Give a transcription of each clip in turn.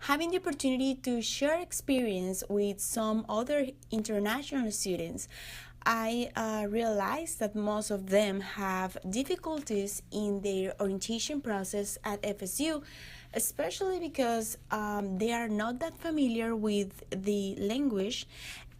Having the opportunity to share experience with some other international students, I realized that most of them have difficulties in their orientation process at FSU, especially because they are not that familiar with the language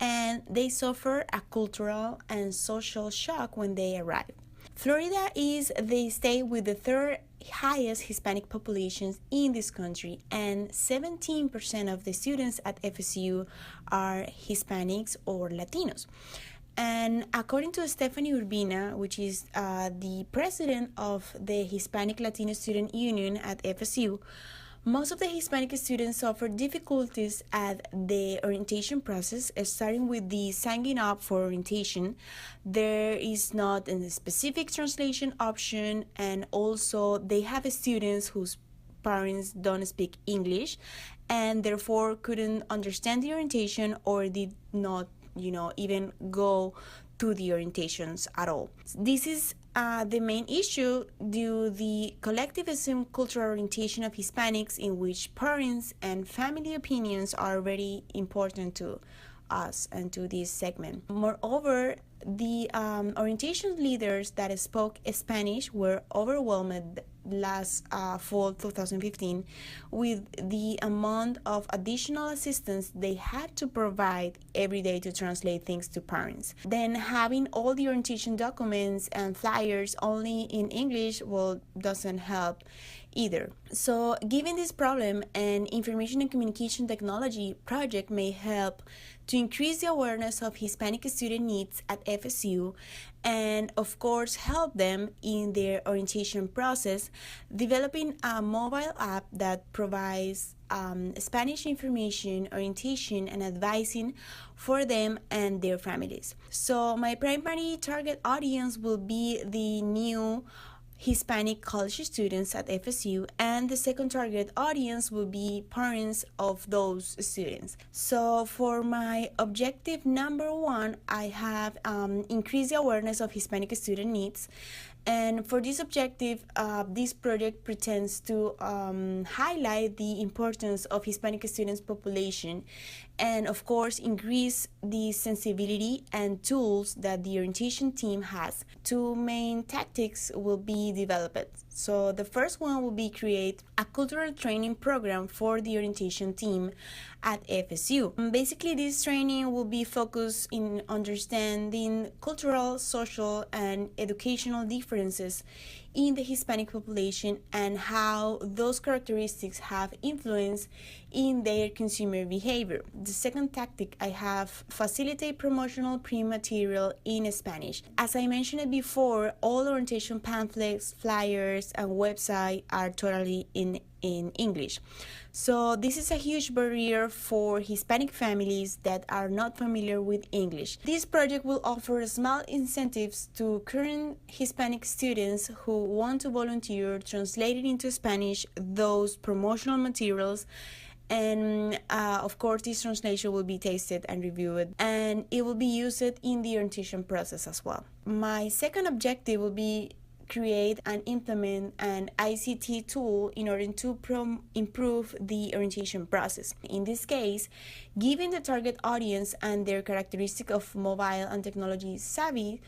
and they suffer a cultural and social shock when they arrive. Florida is the state with the third highest Hispanic populations in this country, and 17% of the students at FSU are Hispanics or Latinos. And according to Stephanie Urbina, which is the president of the Hispanic Latino Student Union at FSU, most of the Hispanic students suffer difficulties at the orientation process, starting with the signing up for orientation. There is not a specific translation option, and also they have students whose parents don't speak English and therefore couldn't understand the orientation or did not even go to the orientations at all. This is the main issue due to the collectivism cultural orientation of Hispanics, in which parents and family opinions are very important to us and to this segment. Moreover, the orientation leaders that spoke Spanish were overwhelmed last fall 2015 with the amount of additional assistance they had to provide every day to translate things to parents. Then having all the orientation documents and flyers only in English, well, doesn't help either. So given this problem, an information and communication technology project may help to increase the awareness of Hispanic student needs at FSU and of course help them in their orientation process, developing a mobile app that provides Spanish information, orientation, and advising for them and their families. So my primary target audience will be the new Hispanic college students at FSU, and the second target audience will be parents of those students. So for my objective number one, I have increased the awareness of Hispanic student needs. And for this objective, this project pretends to highlight the importance of Hispanic students' population and, of course, increase the sensibility and tools that the orientation team has. Two main tactics will be developed. So the first one will be create a cultural training program for the orientation team at FSU. Basically, this training will be focused in understanding cultural, social, and educational differences in the Hispanic population and how those characteristics have influence in their consumer behavior. The second tactic I have facilitate promotional print material in Spanish. As I mentioned before, all orientation pamphlets, flyers, and website are totally in English. So this is a huge barrier for Hispanic families that are not familiar with English. This project will offer small incentives to current Hispanic students who want to volunteer translating into Spanish those promotional materials. And of course, this translation will be tested and reviewed, and it will be used in the orientation process as well. My second objective will be create and implement an ICT tool in order to improve the orientation process. In this case, given the target audience and their characteristic of mobile and technology savvy,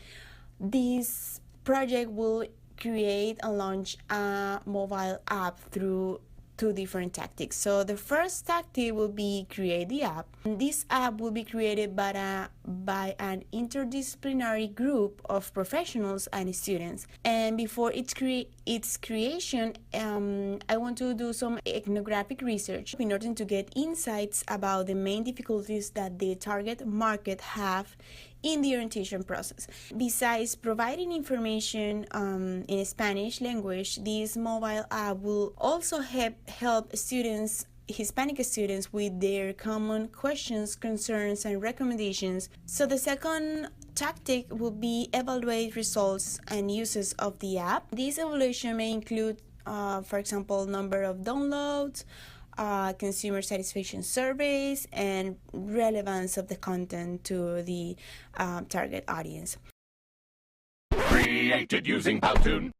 this project will create and launch a mobile app through two different tactics. So the first tactic will be create the app. This app will be created by an interdisciplinary group of professionals and students. And before its creation, I want to do some ethnographic research in order to get insights about the main difficulties that the target market have in the orientation process. Besides providing information in Spanish language, this mobile app will also help students, Hispanic students, with their common questions, concerns, and recommendations. So the second tactic will be evaluate results and uses of the app. This evaluation may include, for example, number of downloads, consumer satisfaction surveys, and relevance of the content to the target audience. Created using Powtoon.